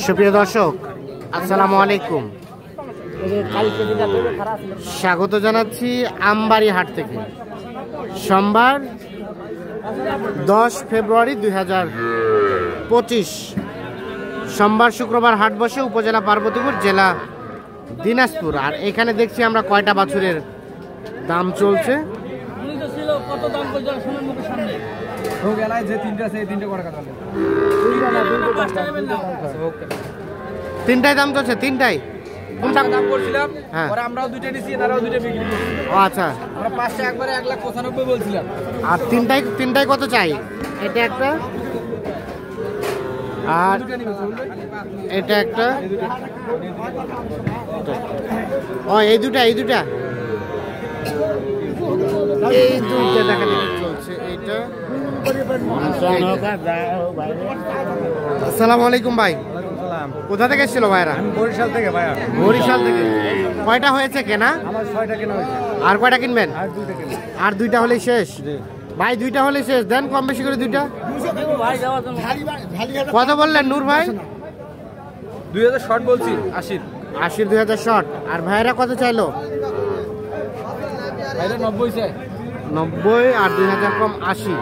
সুপ্রিয় দর্শক, আসসালামু আলাইকুম। স্বাগত জানাচ্ছি আমবাড়ি হাট থেকে। সোমবার 10 ফেব্রুয়ারি 2025। সোমবার শুক্রবার হাট বসে উপজেলা পার্বতীপুর, জেলা দিনাজপুর। আর এখানে দেখছি আমরা কয়টা বাছুরের দাম চলছে। তিনটাই দাম চলছে, তিনটাই কোনটা দাম করছিলাম? হ্যাঁ, আমরাও দুইটা নিছি, তারাও দুইটা বিক্রি করছি। ও আচ্ছা, আমরা পাঁচটা একবারে 1,95,000 বলছিলাম। আর তিনটাই কত চাই? এটা একটা, আর এটা একটা। ও এই দুটা দেখা চলছে। এইটা। আসসালামু আলাইকুম ভাই। কোথা থেকে এসেছিল ভাইরা? বরিশাল থেকে ভাইয়া। বরিশাল থেকে। কয়টা হয়েছে কেনা? আমার 6টা কেনা হয়েছে। আর কয়টা কিনবেন? আর 2টা দুইটা হলেই শেষ ভাই। 2টা হলেই শেষ, দেন কম বেশি করে 2টা। কত বললেন নূর ভাই? 2000 শর্ট বলছি। 80 2000 শর্ট। আর ভাইরা কত চাইলো? ভাইরা 90 চাই। 90 আর 2000 কম 80।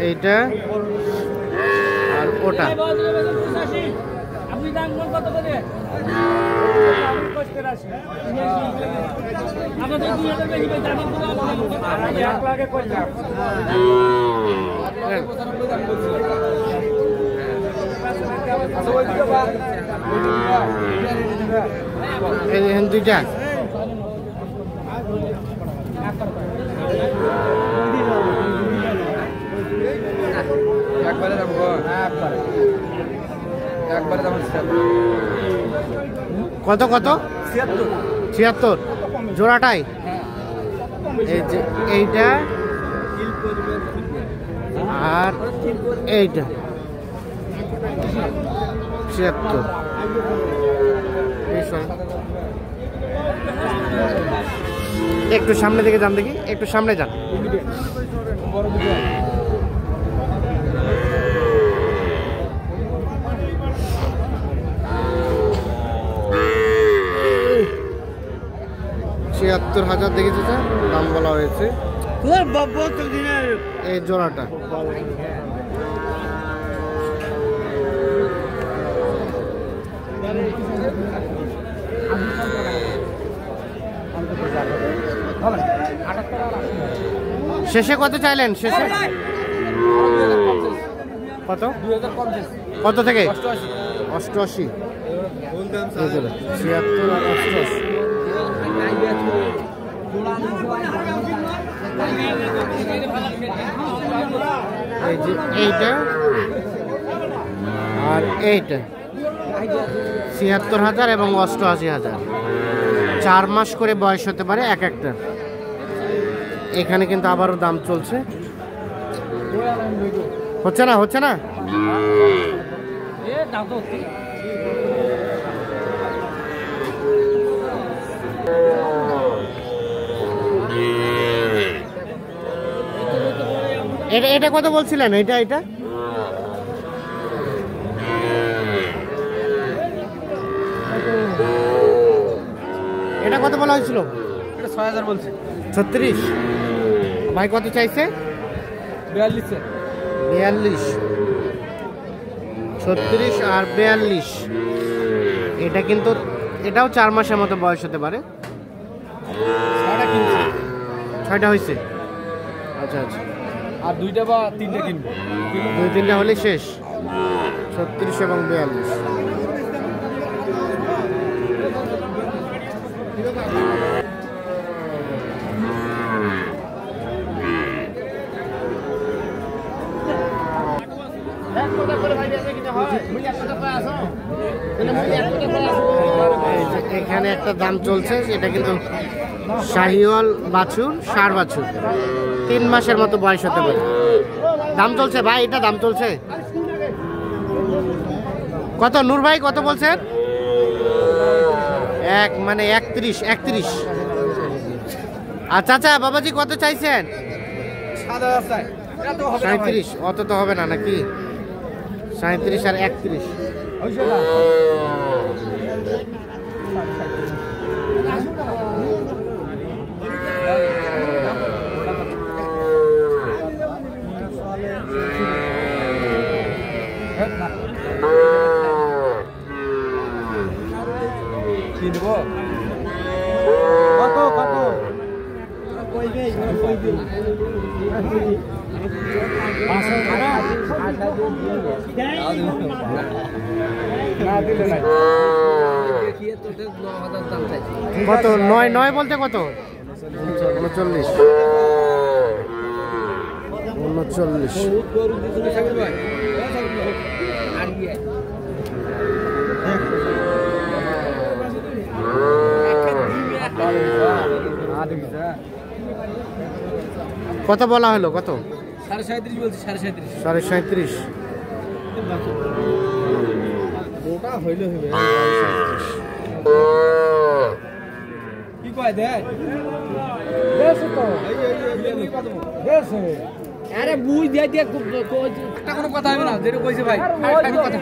এইটা আর ওটা। দুইটা কত কত? 76 জোড়াটাই। এই যে এইটা আর এইটা 76। একটু সামনে দিকে যান, দেখি একটু সামনে যান। $76,000 দেখেছে, দাম বলা হয়েছে এই জোড়াটা। শেষে কত চাইলেন? শেষে কত? কত থেকে? 88। 76 আর 88। এই যে এইটা আর এইটা 76,000 এবং 88,000। 4 মাস করে বয়স হতে পারে এক একটা। এখানে কিন্তু আবারও দাম চলছে। হচ্ছে না এটা কত বলছিলেন? এটা কত বলা হয়েছিল? 6000 বলছি। 36 ভাই কত চাইছে? 42। 36 আর 42। এটা কিন্তু এটাও 4 মাসের মতো বয়স হতে পারে। 6টা হয়েছে। আচ্ছা। আর 2টা বা 3টা কিনবো। 2-3টা হলে শেষ। 36 এবং 42। এখানে একটা দাম চলছে, এটা কিন্তু শাহিওয়াল বাছুর, ষাঁড় বাছুর। 3 মাসের মতো বয়স হতে পারে। দাম চলছে ভাই, এটা দাম চলছে কত? নূর ভাই কত বলছেন? মানে 31। আচ্ছা বাবাজি কত চাইছেন? 37। অত তো হবে না নাকি? 37 আর 31। কত কত কত 9 বলতে কত? 39। কত বলা হলো? কত? 37.5 বলছি। 37.5। 37.5। ওটা হইলে হবে। কি কয় দেখ দেশে তো দেশে আরে বুই দিয়ে দিয়ে একটা কোনো কথা হবে না, যেটা কইছে ভাই কথা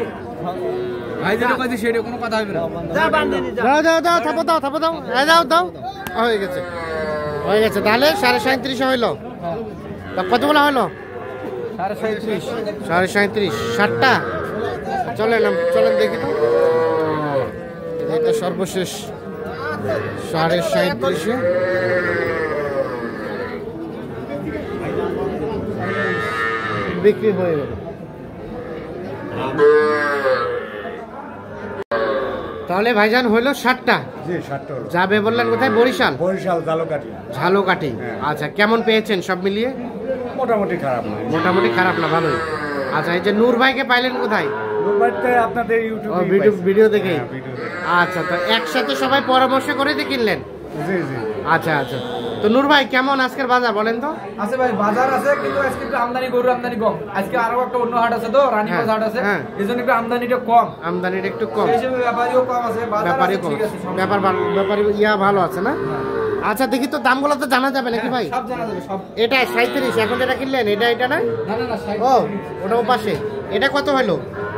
ভাই যেটা কইছে সেটা কোনো কথা হবে না। যা বান্ধনি যা দাও থাপো দাও দাও হয়ে গেছে তাহলে 37.5 হইলো। তা কতগুলো হলো? 37.5। 37.5 60টা। চলেন দেখি তো। এটা সর্বশেষ 37.5 বিক্রি হয়ে গেল। তাহলে ভাইজান হইলো 60টা। জি 60টা হলো। যাবে বললেন কোথায়? বরিশাল। বরিশাল ঝালকাঠি। আচ্ছা, কেমন পেয়েছেন সব মিলিয়ে? মোটামুটি খারাপ নয়। মোটামুটি খারাপ না, ভালোই। আচ্ছা, এই যে নূর ভাইকে পাইলেন কোথায়? মোবাইলতে আপনাদের ভিডিও দেখে। ভিডিও দেখে। আচ্ছা, তো একসাথে সবাই পরামর্শ করে দিয়ে কিনলেন? জি জি। আচ্ছা। তো নূর ভাই কেমন আজকের বাজার বলেন তো? আছে ভাই, বাজার আছে, কিন্তু আজকে একটু গরুর আমদানি কম। আজকে আরো একটা অন্য হাট আছে তো, রানীগঞ্জ হাট আছে, এজন্য একটু আমদানিটা কম। আমদানিটা একটু কম, সেই হিসেবে ব্যাপারীও কম আছে, ব্যাপারী কম, ব্যাপারী ভালো আছে না? আচ্ছা, দেখি তো দামগুলো তো জানা যাবে নাকি ভাই? সব জানা যাবে সব। এটা 37, এখন যেটা কিনলেন এটা না? না 60। ও, ওটাও পাশে। এটা কত হলো?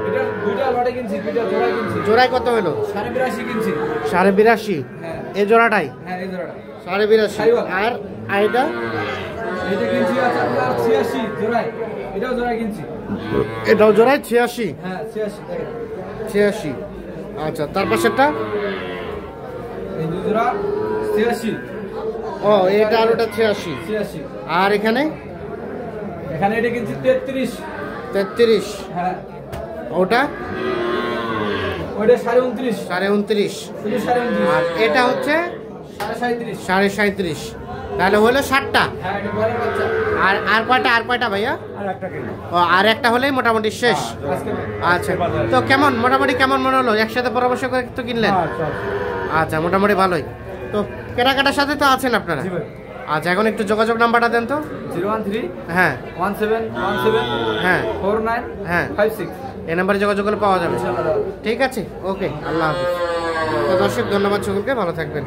এটা দুইটা লটে কিনছি, দুইটা জোড়া কিনছি। জোড়ায় কত হলো? 82.5 কিনছি। 82.5। হ্যাঁ, এই জোড়াটাই? হ্যাঁ, এই জোড়াটা 82.5। আর এটা কিনছি আছে আপনার 86 জোড়ায়। এটাও জোড়া কিনছি। এটাও জোড়ায় 86। হ্যাঁ 86 দেখেন। 86। আচ্ছা, তার পাশেরটা? এই দুই জোড়া 86। ও, এটা আর ওটা 86। আর এখানে এটা কিনছি 33। 33। হ্যাঁ, ওটা ওইটা 29.5। 29.5। শুধু 29.5। আর এটা হচ্ছে 37.5। 37.5। তাহলে হলো 60টা। হ্যাঁ, এটা বড় বাচ্চা। আর কয়টা ভাইয়া? আর একটা কিলো। ও, আর একটা হলেই মোটামুটি শেষ। আজকে আচ্ছা, তো মোটামুটি কেমন মনে হলো? একসাথে পরামর্শ করে তো কিনলেন? আচ্ছা, মোটামুটি ভালোই। তো কেনাকাটার সাথে তো আছেন আপনারা? জি ভাই। আচ্ছা, এখন একটু যোগাযোগ নাম্বারটা দেন তো। 013 হ্যাঁ 1717 হ্যাঁ 49 হ্যাঁ 56। এই নাম্বারে যোগাযোগ করলে পাওয়া যাবে। ইনশাআল্লাহ। ঠিক আছে, ওকে, আল্লাহ হাফিজ। তো দর্শক, ধন্যবাদ সকলকে, ভালো থাকবেন।